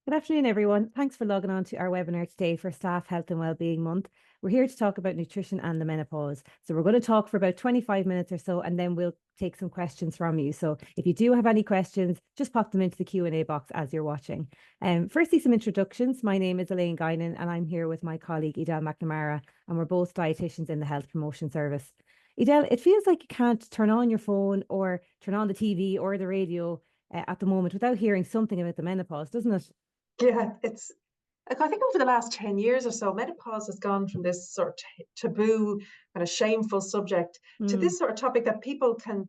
Good afternoon, everyone. Thanks for logging on to our webinar today for Staff Health and Wellbeing Month. We're here to talk about nutrition and the menopause. So we're going to talk for about 25 minutes or so, and then we'll take some questions from you. So if you do have any questions, just pop them into the Q&A box as you're watching. Firstly, some introductions. My name is Elaine Guinan, and I'm here with my colleague Edel McNamara, and we're both dietitians in the Health Promotion Service. Edel, it feels like you can't turn on your phone or turn on the TV or the radio at the moment without hearing something about the menopause, doesn't it? Yeah, it's like I think over the last 10 years or so, menopause has gone from this sort of taboo kind of shameful subject to Mm. this sort of topic that people can,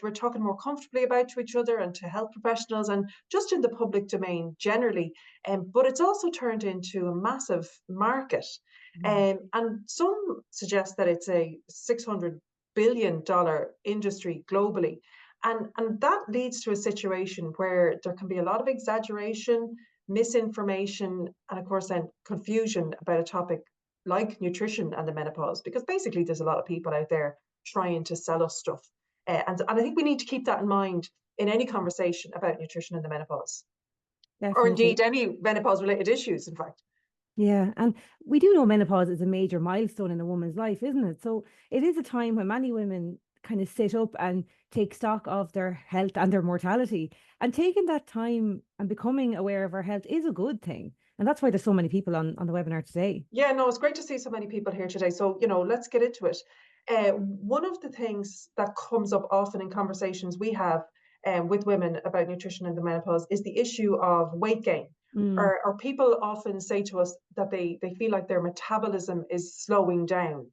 we're talking more comfortably about to each other and to health professionals and just in the public domain generally. But it's also turned into a massive market. And some suggest that it's a $600 billion industry globally. And that leads to a situation where there can be a lot of exaggeration, misinformation, and of course then confusion about a topic like nutrition and the menopause, because basically there's a lot of people out there trying to sell us stuff. And I think we need to keep that in mind in any conversation about nutrition and the menopause, or Definitely. indeed any menopause related issues, in fact. Yeah. And we do know menopause is a major milestone in a woman's life, isn't it? So it is a time when many women kind of sit up and take stock of their health and their mortality. And taking that time and becoming aware of our health is a good thing. And that's why there's so many people on the webinar today. Yeah, no, it's great to see so many people here today. So, let's get into it. One of the things that comes up often in conversations we have with women about nutrition and the menopause is the issue of weight gain. Mm. Or people often say to us that they feel like their metabolism is slowing down.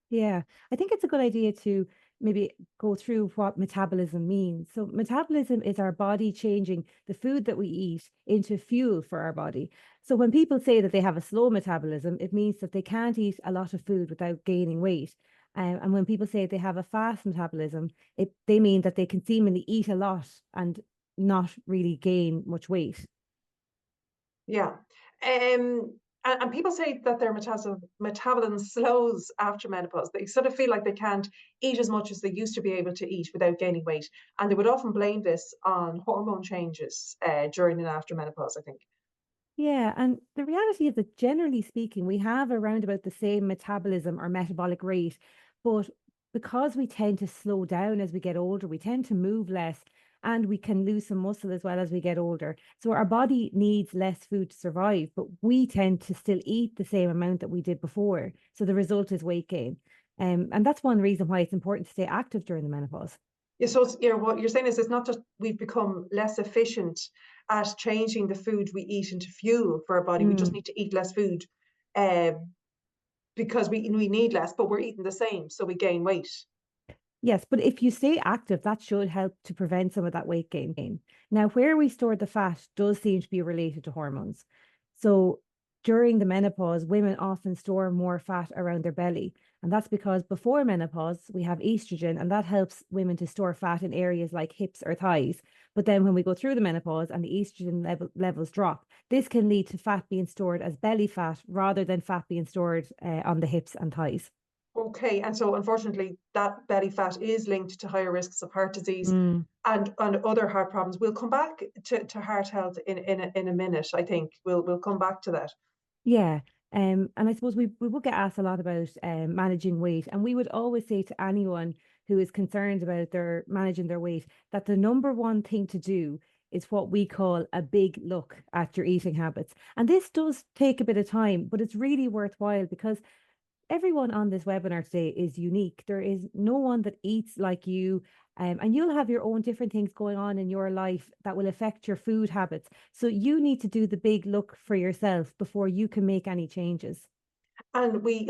Yeah, I think it's a good idea to maybe go through what metabolism means. So, metabolism is our body changing the food that we eat into fuel for our body. So, when people say that they have a slow metabolism, it means that they can't eat a lot of food without gaining weight. And when people say they have a fast metabolism, they mean that they can seemingly eat a lot and not really gain much weight. Yeah. And people say that their metabolism slows after menopause. They sort of feel like they can't eat as much as they used to be able to eat without gaining weight. And they would often blame this on hormone changes during and after menopause, I think. Yeah, and the reality is that generally speaking, we have around about the same metabolism or metabolic rate, but because we tend to slow down as we get older, we tend to move less and we can lose some muscle as well as we get older. So our body needs less food to survive, but we tend to still eat the same amount that we did before. So the result is weight gain. And that's one reason why it's important to stay active during the menopause. Yeah, so what you're saying is it's not just we've become less efficient at changing the food we eat into fuel for our body. We just Mm. need to eat less food uh, because we need less, but we're eating the same, so we gain weight. Yes, but if you stay active, that should help to prevent some of that weight gain. Now, where we store the fat does seem to be related to hormones. So during the menopause, women often store more fat around their belly. And that's because before menopause, we have estrogen, and that helps women to store fat in areas like hips or thighs. But then when we go through the menopause and the estrogen levels drop, this can lead to fat being stored as belly fat rather than fat being stored on the hips and thighs. Okay, and so unfortunately, that belly fat is linked to higher risks of heart disease Mm. and other heart problems. We'll come back to heart health in a minute. I think we'll come back to that. Yeah. And I suppose we would get asked a lot about managing weight. And we would always say to anyone who is concerned about their managing their weight that the number one thing to do is what we call a big look at your eating habits. And this does take a bit of time, but it's really worthwhile because everyone on this webinar today is unique. There is no one that eats like you. And you'll have your own different things going on in your life that will affect your food habits. So you need to do the big look for yourself before you can make any changes. And we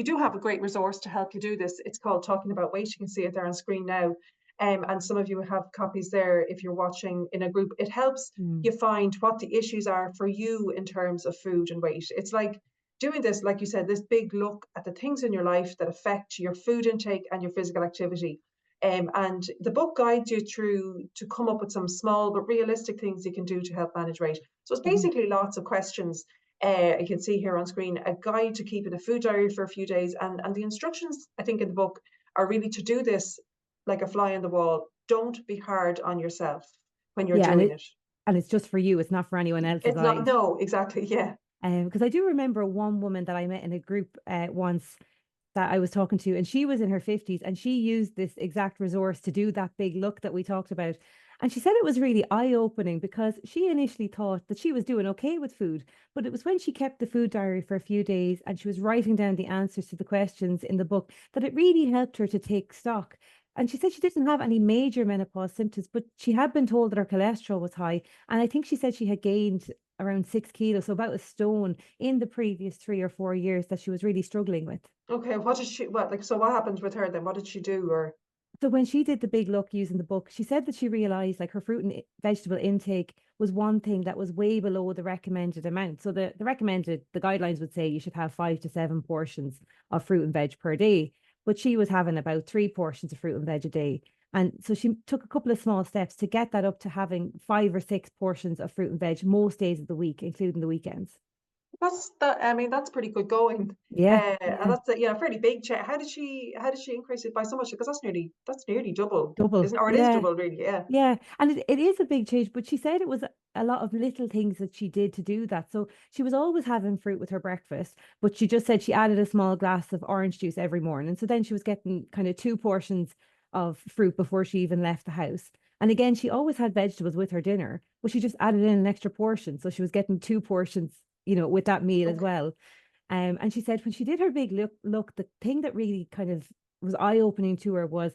do have a great resource to help you do this. It's called Talking About Weight. You can see it there on screen now. And some of you have copies there if you're watching in a group. It helps Mm. you find what the issues are for you in terms of food and weight. It's like doing this, like you said, this big look at the things in your life that affect your food intake and your physical activity. And the book guides you through to come up with some small but realistic things you can do to help manage weight. So it's Mhm. basically lots of questions. You can see here on screen a guide to keeping a food diary for a few days. And the instructions, I think, in the book are really to do this like a fly on the wall. Don't be hard on yourself when you're Yeah, and doing it it. and it's just for you, it's not for anyone else's It's not, eyes. no, exactly, yeah. Because I do remember one woman that I met in a group once that I was talking to, and she was in her 50s and she used this exact resource to do that big look that we talked about. And she said it was really eye-opening because she initially thought that she was doing okay with food, but it was when she kept the food diary for a few days and she was writing down the answers to the questions in the book that it really helped her to take stock. And she said she didn't have any major menopause symptoms, but she had been told that her cholesterol was high. And I think she said she had gained around 6 kilos, so about a stone in the previous 3 or 4 years that she was really struggling with. Okay, what did she, what, like, so what happened with her then? What did she do? Or, So when she did the big look using the book, she said that she realized like her fruit and vegetable intake was one thing that was way below the recommended amount. So the recommended, the guidelines would say you should have 5 to 7 portions of fruit and veg per day, but she was having about 3 portions of fruit and veg a day. And so she took a couple of small steps to get that up to having 5 or 6 portions of fruit and veg most days of the week, including the weekends. that's that, I mean, that's pretty good going. Yeah, And yeah, that's a, fairly big change. How did she increase it by so much? Because that's nearly double, double. isn't, or it is Yeah. double really, yeah. Yeah, and it is a big change, but she said it was a lot of little things that she did to do that. So she was always having fruit with her breakfast, but she just said she added a small glass of orange juice every morning. So then she was getting kind of 2 portions of fruit before she even left the house. And again, she always had vegetables with her dinner, but she just added in an extra portion. So she was getting 2 portions, with that meal as Okay. well. And she said when she did her big look, the thing that really kind of was eye-opening to her was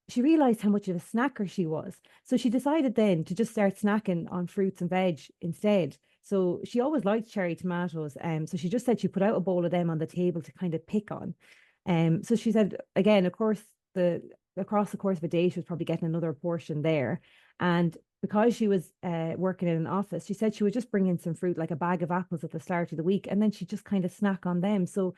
she realized how much of a snacker she was. So she decided then to just start snacking on fruits and veg instead. So she always liked cherry tomatoes. So she just said she put out a bowl of them on the table to kind of pick on. So she said again, of course, the across the course of a day, she was probably getting another portion there. And because she was working in an office, she said she would just bring in some fruit, like a bag of apples at the start of the week, and then she just kind of snack on them. So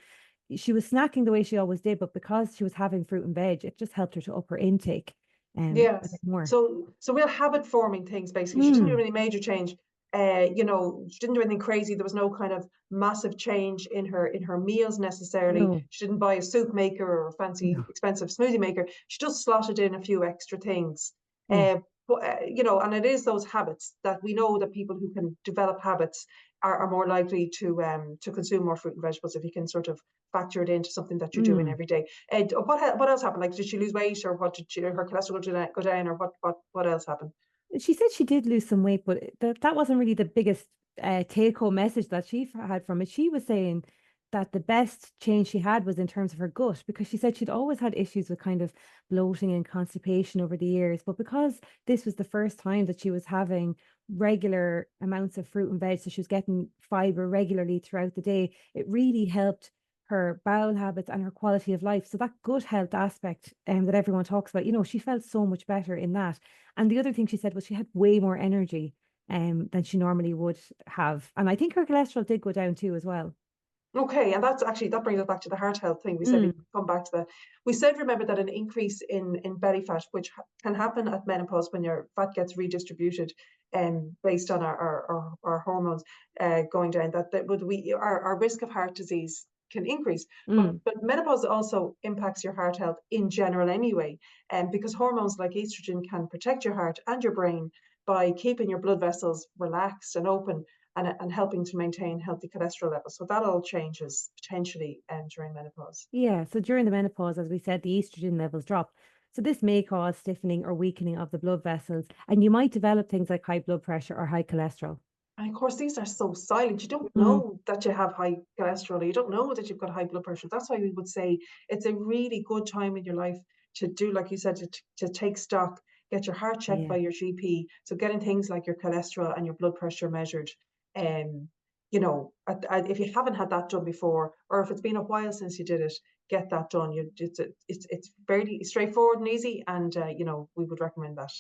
she was snacking the way she always did, but because she was having fruit and veg, it just helped her to up her intake a bit Yes. more. So real habit forming things basically. She didn't do Mm, any major change. She didn't do anything crazy. There was no kind of massive change in her meals necessarily. no, She didn't buy a soup maker or a fancy no, expensive smoothie maker. She just slotted in a few extra things. yeah, And it is those habits that we know that people who can develop habits are more likely to consume more fruit and vegetables if you can sort of factor it into something that you're doing mm. every day. What else happened? Like, did she lose weight, or what did her cholesterol go down, or what else happened? She said she did lose some weight, but that wasn't really the biggest take home message that she had from it. She was saying that the best change she had was in terms of her gut, because she said she'd always had issues with kind of bloating and constipation over the years. But because this was the first time that she was having regular amounts of fruit and veg, so she was getting fiber regularly throughout the day, it really helped her bowel habits and her quality of life. So that gut health aspect that everyone talks about, she felt so much better in that. And the other thing she said was she had way more energy than she normally would have. And I think her cholesterol did go down too as well. Okay, and that's actually, that brings us back to the heart health thing. We said Mm, we'd come back to that. We said, remember, that an increase in belly fat, which can happen at menopause when your fat gets redistributed, based on our hormones going down, that would we our risk of heart disease can increase. But mm. menopause also impacts your heart health in general anyway, and because hormones like estrogen can protect your heart and your brain by keeping your blood vessels relaxed and open, and helping to maintain healthy cholesterol levels. So that all changes potentially during menopause. Yeah. So during the menopause, as we said, the estrogen levels drop. So this may cause stiffening or weakening of the blood vessels, and you might develop things like high blood pressure or high cholesterol. And of course, these are so silent. You don't Mm, know that you have high cholesterol. You don't know that you've got high blood pressure. That's why we would say it's a really good time in your life to do, like you said, to take stock, get your heart checked yeah. by your GP. So getting things like your cholesterol and your blood pressure measured. Um, if you haven't had that done before, or if it's been a while since you did it, get that done. It's fairly straightforward and easy, and we would recommend that.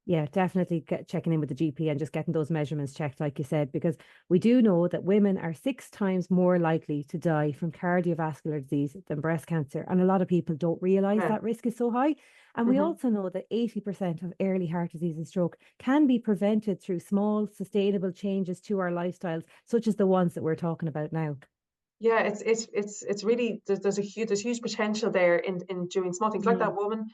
Yeah, definitely checking in with the GP and just getting those measurements checked, like you said, because we do know that women are 6 times more likely to die from cardiovascular disease than breast cancer. And a lot of people don't realize Yeah. that risk is so high. And we Mhm. also know that 80% of early heart disease and stroke can be prevented through small, sustainable changes to our lifestyles, such as the ones that we're talking about now. Yeah, it's really, there's huge potential there in doing small things like Mm. that woman,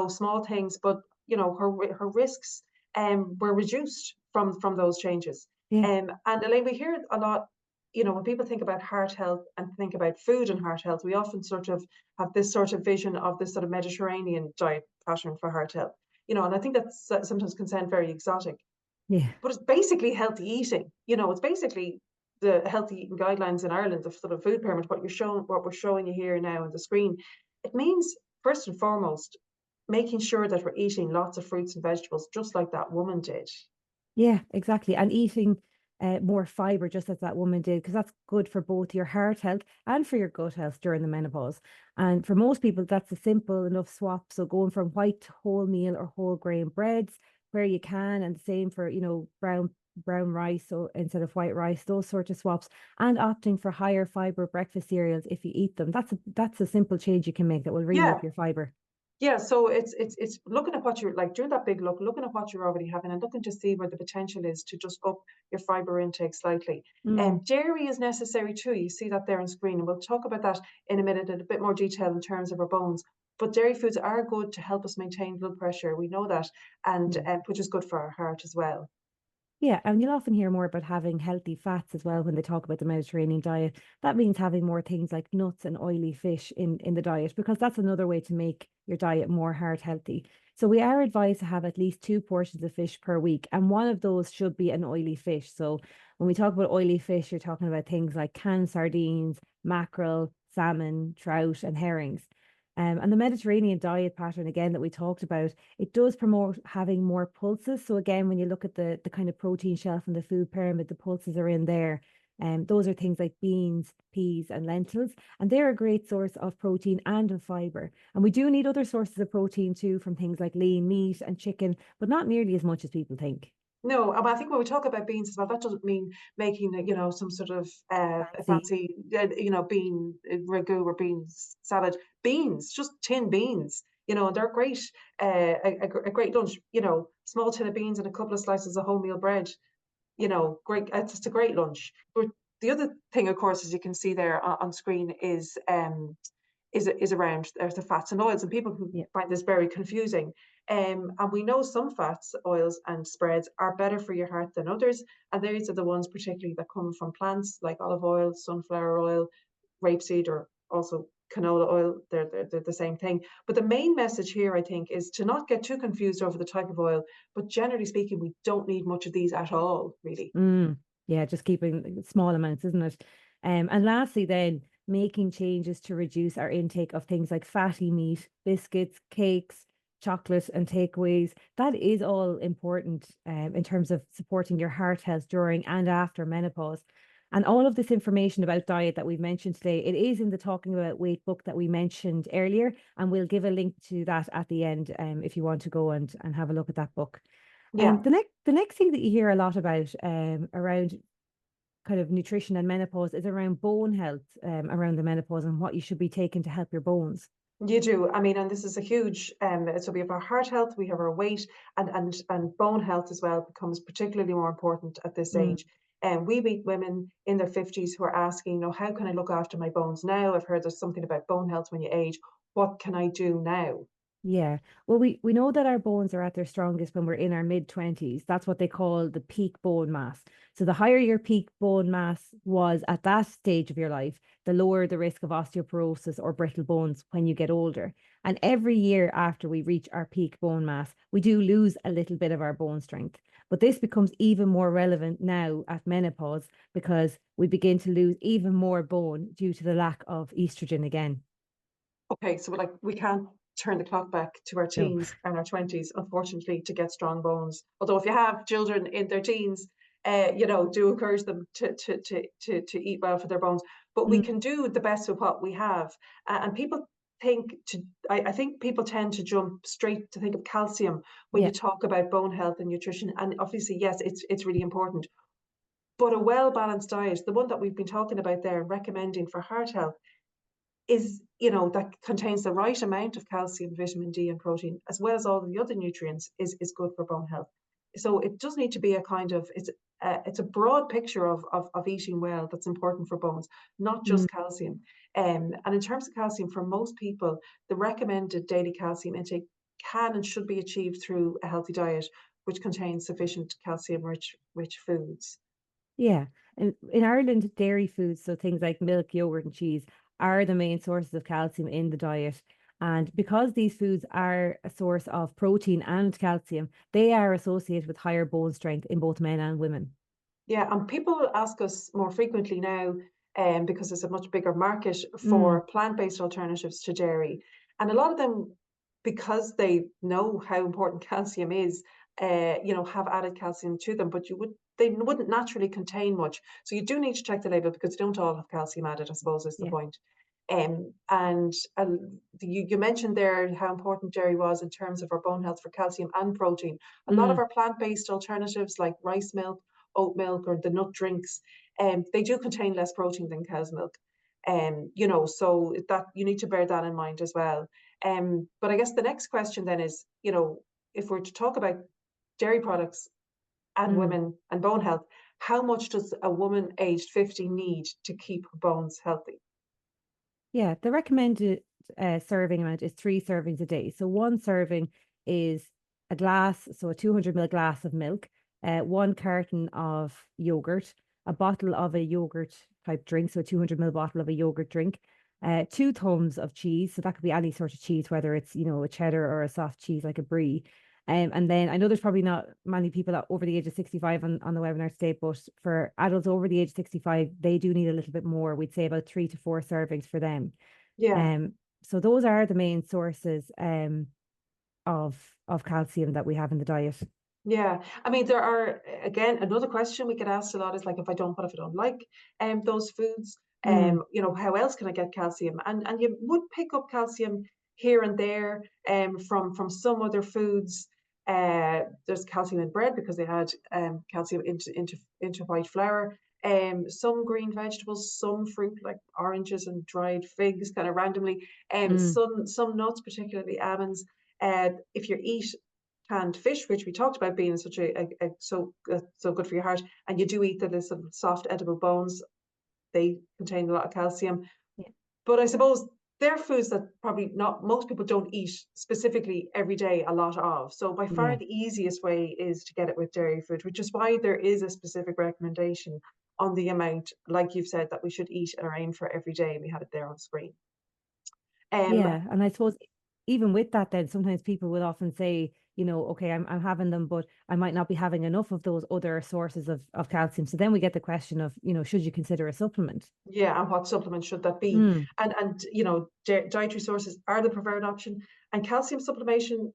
small things, but her risks were reduced from those changes. Yeah. And Elaine, we hear a lot, you know, when people think about heart health and think about food and heart health, we often sort of have this sort of vision of this sort of Mediterranean diet pattern for heart health, you know, and I think that's sometimes can sound very exotic, Yeah. but it's basically healthy eating. You know, it's basically the healthy eating guidelines in Ireland, the sort of food pyramid, what we're showing you here now on the screen. It means, first and foremost, making sure that we're eating lots of fruits and vegetables, just like that woman did. Yeah, exactly. And eating more fiber, just as that woman did, because that's good for both your heart health and for your gut health during the menopause. And for most people, that's a simple enough swap. So going from white to wholemeal or whole grain breads where you can, and the same for, you know, brown rice, so instead of white rice, those sort of swaps, and opting for higher fiber breakfast cereals if you eat them. That's a simple change you can make that will really Yeah, up your fiber. yeah, so it's looking at what you're like, doing that big look, looking at what you're already having and looking to see where the potential is to just up your fiber intake slightly. Mm. And dairy is necessary too. You see that there on screen, and we'll talk about that in a minute in a bit more detail in terms of our bones. But dairy foods are good to help us maintain blood pressure. We know that, and Yeah. which is good for our heart as well. Yeah, and you'll often hear more about having healthy fats as well when they talk about the Mediterranean diet. That means having more things like nuts and oily fish in the diet, because that's another way to make your diet more heart healthy. So we are advised to have at least 2 portions of fish per week, and one of those should be an oily fish. So when we talk about oily fish, you're talking about things like canned sardines, mackerel, salmon, trout, and herrings. And the Mediterranean diet pattern, again, that we talked about, it does promote having more pulses. So again, when you look at the kind of protein shelf and the food pyramid, the pulses are in there. And those are things like beans, peas, and lentils. And they're a great source of protein and of fiber. And we do need other sources of protein too, from things like lean meat and chicken, but not nearly as much as people think. No, I think when we talk about beans as well, that doesn't mean making, you know, some sort of a Fancy. fancy, you know, bean ragu or beans salad. Beans, just tin beans, you know, and they're great, a great lunch. You know, small tin of beans and a couple of slices of wholemeal bread. You know, great. It's just a great lunch. But the other thing, of course, as you can see there on screen, is around the fats and oils, and people who Yeah. find this very confusing. And we know some fats, oils, and spreads are better for your heart than others, and these are the ones particularly that come from plants like olive oil, sunflower oil, rapeseed, or also canola oil. They're the same thing. But the main message here, I think, is to not get too confused over the type of oil. But generally speaking, we don't need much of these at all, really. Mm, yeah, just keeping small amounts, isn't it? And lastly, then making changes to reduce our intake of things like fatty meat, biscuits, cakes, chocolate, and takeaways. That is all important in terms of supporting your heart health during and after menopause. And all of this information about diet that we've mentioned today, it is in the Talking About Weight book that we mentioned earlier, and we'll give a link to that at the end if you want to go and have a look at that book. Yeah. The next thing that you hear a lot about around kind of nutrition and menopause is around bone health around the menopause and what you should be taking to help your bones. You do. I mean, and this is a huge, so we have our heart health, we have our weight, and bone health as well becomes particularly more important at this Mm. age. And we meet women in their 50s who are asking, you know, how can I look after my bones now? I've heard there's something about bone health when you age. What can I do now? Yeah. Well, we know that our bones are at their strongest when we're in our mid-20s. That's what they call the peak bone mass. So the higher your peak bone mass was at that stage of your life, the lower the risk of osteoporosis or brittle bones when you get older. And every year after we reach our peak bone mass, we do lose a little bit of our bone strength. But this becomes even more relevant now at menopause because we begin to lose even more bone due to the lack of estrogen again. Okay, so like we can't turn the clock back to our No. teens and our 20s, unfortunately, to get strong bones. Although if you have children in their teens, you know, do encourage them to eat well for their bones. But we Mm, can do the best with what we have. And people think I think people tend to jump straight to think of calcium when yeah. you talk about bone health and nutrition. And obviously, yes, it's really important. But a well-balanced diet, the one that we've been talking about there and recommending for heart health, is, you know, that contains the right amount of calcium, vitamin D, and protein, as well as all of the other nutrients, is good for bone health. So it does need to be a kind of it's a broad picture of eating well that's important for bones, not Mm, just calcium. And in terms of calcium, for most people, the recommended daily calcium intake can and should be achieved through a healthy diet, which contains sufficient calcium rich foods. Yeah. And in Ireland, dairy foods, so things like milk, yogurt, and cheese, are the main sources of calcium in the diet. And because these foods are a source of protein and calcium, they are associated with higher bone strength in both men and women. Yeah, and people ask us more frequently now, because there's a much bigger market Mm, for plant-based alternatives to dairy. And a lot of them, because they know how important calcium is, have added calcium to them, but they wouldn't naturally contain much. So you do need to check the label because they don't all have calcium added, I suppose, is the yeah. point. And you mentioned there how important dairy was in terms of our bone health for calcium and protein. A lot of Mm, our plant-based alternatives like rice milk, oat milk, or the nut drinks, they do contain less protein than cow's milk. So that you need to bear that in mind as well. But I guess the next question then is, if we're to talk about dairy products and mm. women and bone health, how much does a woman aged 50 need to keep her bones healthy? Yeah, the recommended serving amount is 3 servings a day. So one serving is a glass, so a 200 ml glass of milk, 1 carton of yogurt, a bottle of a yogurt type drink, so a 200 ml bottle of a yogurt drink, 2 thumbs of cheese. So that could be any sort of cheese, whether it's, a cheddar or a soft cheese like a brie. And then I know there's probably not many people over the age of 65 on the webinar today, but for adults over the age of 65, they do need a little bit more. We'd say about 3 to 4 servings for them. Yeah. Um, so those are the main sources of calcium that we have in the diet. Yeah, I mean, there are, again, another question we get asked a lot is like, what if I don't like those foods? Mm, How else can I get calcium? And you would pick up calcium here and there from some other foods. There's calcium in bread because they add calcium into white flour. Some green vegetables, some fruit like oranges and dried figs, kind of randomly. mm, Some nuts, particularly almonds. If you eat canned fish, which we talked about being such so good for your heart, and you do eat the sort of soft edible bones, they contain a lot of calcium. yeah, But I suppose they're foods that probably not most people don't eat specifically every day a lot of. So by far yeah. the easiest way is to get it with dairy food, which is why there is a specific recommendation on the amount, like you've said, that we should eat or aim for every day. We had it there on screen. Um, Yeah, and I suppose even with that, then sometimes people will often say, okay, I'm having them, but I might not be having enough of those other sources of calcium. So then we get the question of, should you consider a supplement? Yeah, and what supplement should that be? Mm, And dietary sources are the preferred option. And calcium supplementation,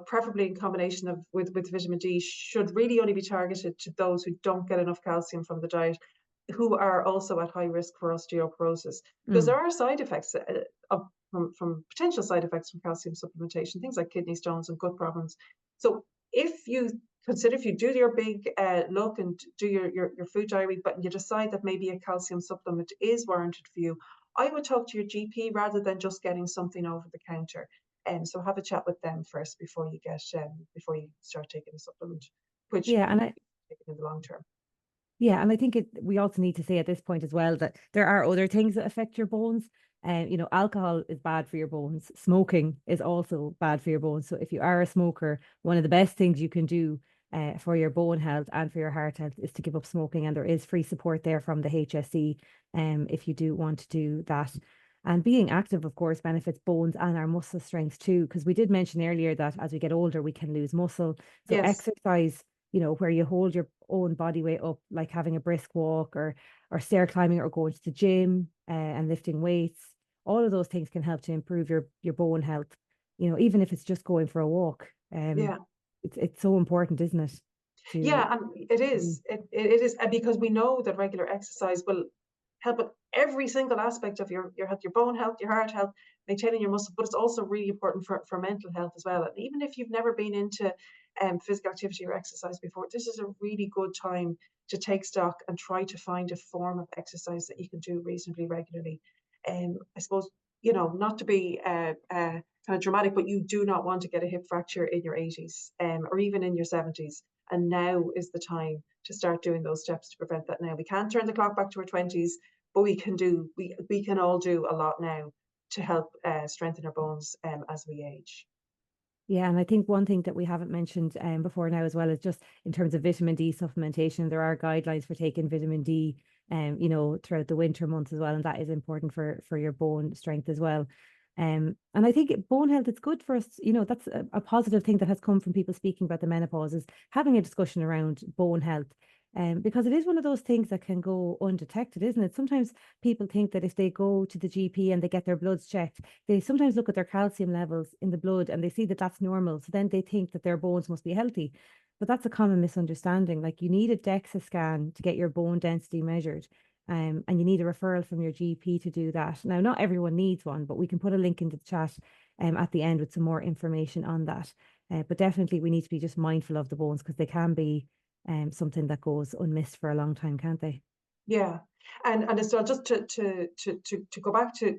preferably in combination with vitamin D, should really only be targeted to those who don't get enough calcium from the diet, who are also at high risk for osteoporosis, because there mm. are side effects from potential side effects from calcium supplementation, things like kidney stones and gut problems. So if you do your big look and do your food diary, but you decide that maybe a calcium supplement is warranted for you, I would talk to your GP rather than just getting something over the counter. And so have a chat with them first before you start taking a supplement, which Yeah, you and I take in the long term. Yeah, and I think we also need to say at this point as well that there are other things that affect your bones. And alcohol is bad for your bones. Smoking is also bad for your bones. So if you are a smoker, one of the best things you can do for your bone health and for your heart health is to give up smoking. And there is free support there from the HSE if you do want to do that. And being active, of course, benefits bones and our muscle strength too, because we did mention earlier that as we get older, we can lose muscle. So Yes. exercise, where you hold your own body weight up, like having a brisk walk or stair climbing or going to the gym and lifting weights. All of those things can help to improve your bone health. Even if it's just going for a walk. Yeah. It's so important, isn't it? To Yeah, and it mm, is. It is because we know that regular exercise will help with every single aspect of your health, your bone health, your heart health, maintaining your muscle, but it's also really important for mental health as well. And even if you've never been into physical activity or exercise before, this is a really good time to take stock and try to find a form of exercise that you can do reasonably regularly. I suppose, not to be kind of dramatic, but you do not want to get a hip fracture in your 80s or even in your 70s. And now is the time to start doing those steps to prevent that now. We can't turn the clock back to our 20s, but we can all do a lot now to help strengthen our bones as we age. Yeah, and I think one thing that we haven't mentioned before now as well is just in terms of vitamin D supplementation, there are guidelines for taking vitamin D, throughout the winter months as well, and that is important for your bone strength as well. And I think bone health, it's good for us, that's a positive thing that has come from people speaking about the menopause is having a discussion around bone health. Because it is one of those things that can go undetected, isn't it? Sometimes people think that if they go to the GP and they get their bloods checked, they sometimes look at their calcium levels in the blood and they see that that's normal. So then they think that their bones must be healthy. But that's a common misunderstanding. Like you need a DEXA scan to get your bone density measured. And you need a referral from your GP to do that. Now, not everyone needs one, but we can put a link into the chat at the end with some more information on that. But definitely we need to be just mindful of the bones because they can be something that goes unmissed for a long time, can't they? Yeah, and as well, just to go back to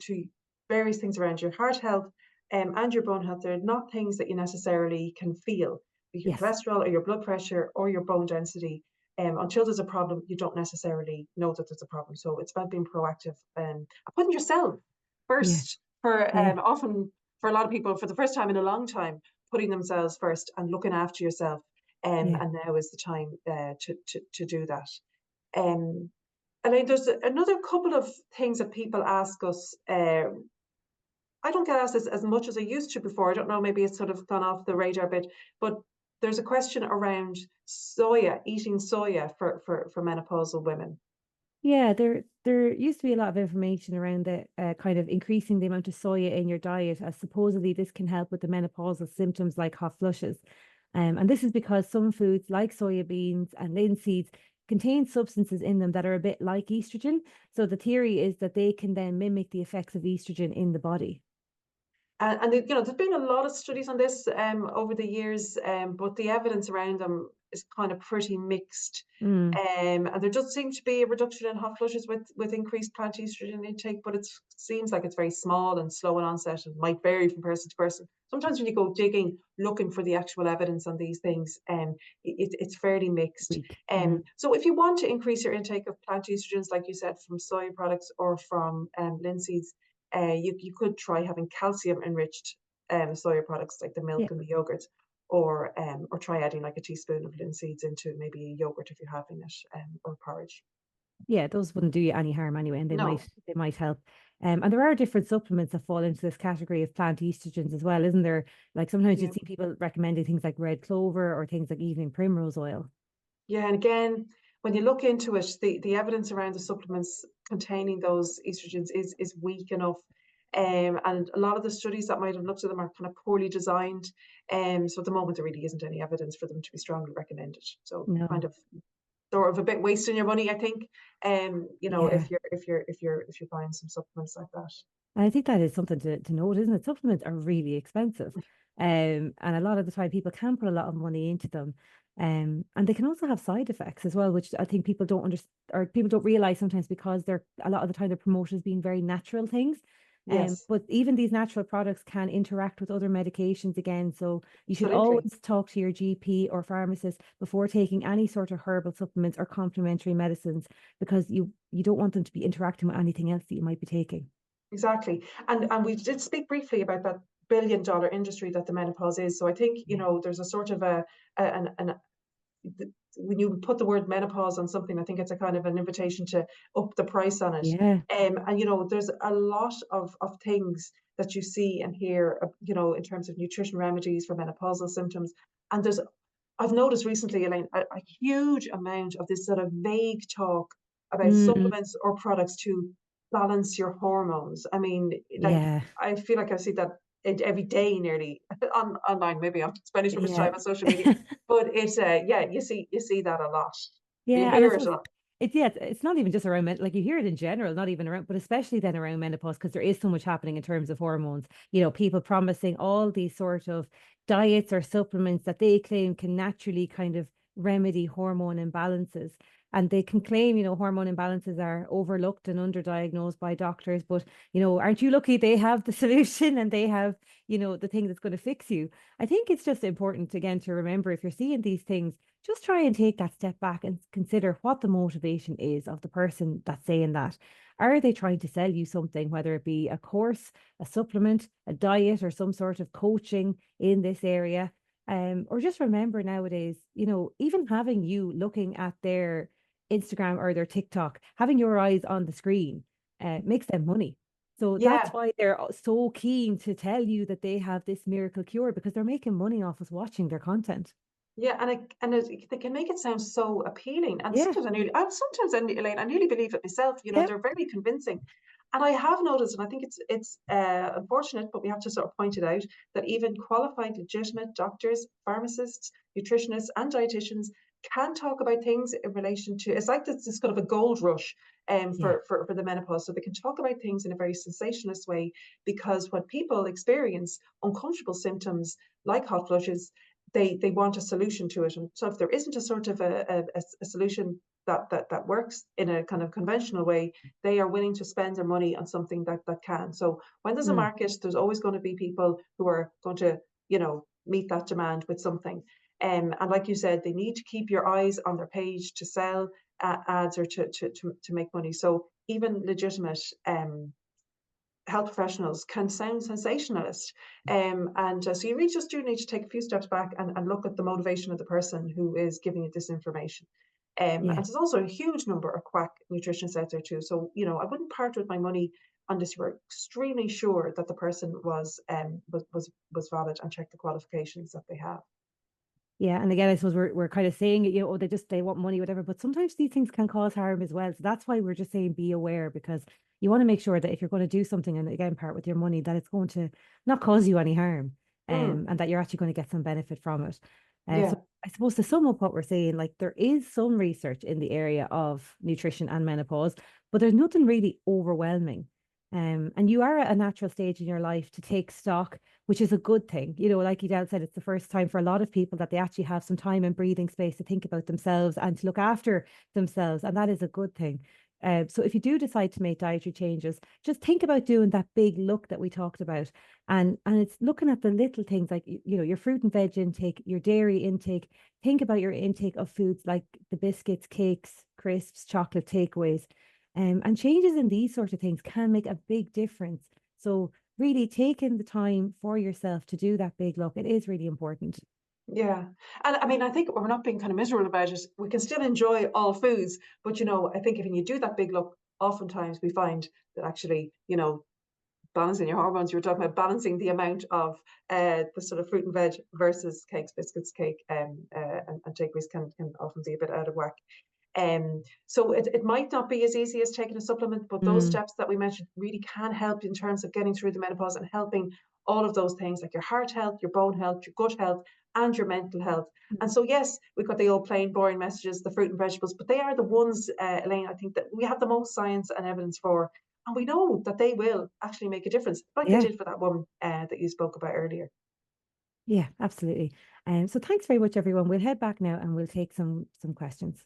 various things around your heart health and your bone health, they're not things that you necessarily can feel. Your Yes. cholesterol or your blood pressure or your bone density, until there's a problem, you don't necessarily know that there's a problem. So it's about being proactive and putting yourself Yeah. first for Yeah. often for a lot of people for the first time in a long time, putting themselves first and looking after yourself. Yeah. And now is the time to do that. Um, and there's another couple of things that people ask us. I don't get asked this as much as I used to before. I don't know, maybe it's sort of gone off the radar a bit, but there's a question around soya, eating soya for menopausal women. Yeah, there used to be a lot of information around the kind of increasing the amount of soya in your diet, as supposedly this can help with the menopausal symptoms like hot flushes. And this is because some foods like soya beans and linseeds contain substances in them that are a bit like estrogen. So the theory is that they can then mimic the effects of estrogen in the body. And there's been a lot of studies on this over the years, but the evidence around them is kind of pretty mixed. Mm, And there does seem to be a reduction in hot flushes with increased plant estrogen intake, but it seems like it's very small and slow in onset and might vary from person to person. Sometimes when you go digging, looking for the actual evidence on these things, it's fairly mixed. weak. Mm. So if you want to increase your intake of plant estrogens, like you said, from soy products or from linseeds, you could try having calcium enriched soya products like the milk Yeah. and the yogurt, or try adding like a teaspoon of linseeds into maybe a yogurt if you're having it, or porridge. Yeah, those wouldn't do you any harm anyway, and No. they might help. And there are different supplements that fall into this category of plant estrogens as well, isn't there? Like sometimes Yeah. you'd see people recommending things like red clover or things like evening primrose oil. Yeah, and again, when you look into it, the evidence around the supplements containing those estrogens is weak enough. And a lot of the studies that might have looked at them are kind of poorly designed. So at the moment there really isn't any evidence for them to be strongly recommended. So kind No. of sort of a bit wasting your money, I think. Yeah. If you're buying some supplements like that. And I think that is something to note, isn't it? Supplements are really expensive. And a lot of the time people can put a lot of money into them. And they can also have side effects as well, which I think people don't understand or people don't realize sometimes because they're a lot of the time they're promoted as being very natural things. Yes, But even these natural products can interact with other medications again. So you should absolutely. always talk to your GP or pharmacist before taking any sort of herbal supplements or complementary medicines because you don't want them to be interacting with anything else that you might be taking. Exactly. And we did speak briefly about that billion-dollar industry that the menopause is. So I think, Yeah. there's a sort of an when you put the word menopause on something, I think it's a kind of an invitation to up the price on it. Yeah. And there's a lot of things that you see and hear, in terms of nutrition remedies for menopausal symptoms. And I've noticed recently, Elaine, a huge amount of this sort of vague talk about Mm, supplements or products to balance your hormones. I mean, like, yeah. I feel like I see that every day nearly online. Maybe I'm spending too much Yeah. time on social media, but it's yeah, you see that a lot. You Yeah. And I hear it suppose a lot. it's not even just around like you hear it in general, not even around, but especially then around menopause, because there is so much happening in terms of hormones. People promising all these sort of diets or supplements that they claim can naturally kind of remedy hormone imbalances. and they can claim, hormone imbalances are overlooked and underdiagnosed by doctors. But, aren't you lucky they have the solution and they have, the thing that's going to fix you? I think it's just important, again, to remember if you're seeing these things, just try and take that step back and consider what the motivation is of the person that's saying that. Are they trying to sell you something, whether it be a course, a supplement, a diet, or some sort of coaching in this area? Or just remember nowadays, even having you looking at their Instagram or their TikTok, having your eyes on the screen makes them money. So that's Yeah. why they're so keen to tell you that they have this miracle cure, because they're making money off us watching their content. Yeah, they can make it sound so appealing, and Yeah. Elaine, I nearly believe it myself. Yeah. They're very convincing, and I have noticed, and I think it's unfortunate, but we have to sort of point it out that even qualified, legitimate doctors, pharmacists, nutritionists, and dietitians can talk about things in relation to. It's like this kind of a gold rush, Yeah. for the menopause, so they can talk about things in a very sensationalist way, because when people experience uncomfortable symptoms like hot flushes, they want a solution to it. And so if there isn't a sort of a solution that works in a kind of conventional way, they are willing to spend their money on something that can. So when there's a Mm. market, there's always going to be people who are going to, meet that demand with something. And like you said, they need to keep your eyes on their page to sell ads or to make money. So even legitimate health professionals can sound sensationalist. So you really just do need to take a few steps back and look at the motivation of the person who is giving you this information. And Yeah. there's also a huge number of quack nutritionists out there too. So, I wouldn't part with my money unless you were extremely sure that the person was valid and check the qualifications that they have. Yeah, and again, I suppose we're kind of saying it, oh, they want money, whatever. But sometimes these things can cause harm as well. So that's why we're just saying be aware, because you want to make sure that if you're going to do something and again part with your money, that it's going to not cause you any harm, Mm, and that you're actually going to get some benefit from it. So yeah. I suppose to sum up what we're saying, like there is some research in the area of nutrition and menopause, but there's nothing really overwhelming. And you are at a natural stage in your life to take stock, which is a good thing. Like Edel said, it's the first time for a lot of people that they actually have some time and breathing space to think about themselves and to look after themselves. And that is a good thing. So if you do decide to make dietary changes, just think about doing that big look that we talked about. And it's looking at the little things like, your fruit and veg intake, your dairy intake. Think about your intake of foods like the biscuits, cakes, crisps, chocolate takeaways. And changes in these sort of things can make a big difference. So really taking the time for yourself to do that big look, it is really important. Yeah. And I mean, I think we're not being kind of miserable about it. We can still enjoy all foods, but I think if you do that big look, oftentimes we find that actually, balancing your hormones, you were talking about balancing the amount of the sort of fruit and veg versus cakes, biscuits, cake, and takeaways can often be a bit out of whack. So it might not be as easy as taking a supplement, but those Mm, steps that we mentioned really can help in terms of getting through the menopause and helping all of those things like your heart health, your bone health, your gut health, and your mental health. And mm. so, yes, we've got the old plain boring messages, the fruit and vegetables, but they are the ones, Elaine, I think that we have the most science and evidence for. And we know that they will actually make a difference, like they Yeah, did for that woman that you spoke about earlier. yeah, absolutely. So thanks very much, everyone. We'll head back now and we'll take some questions.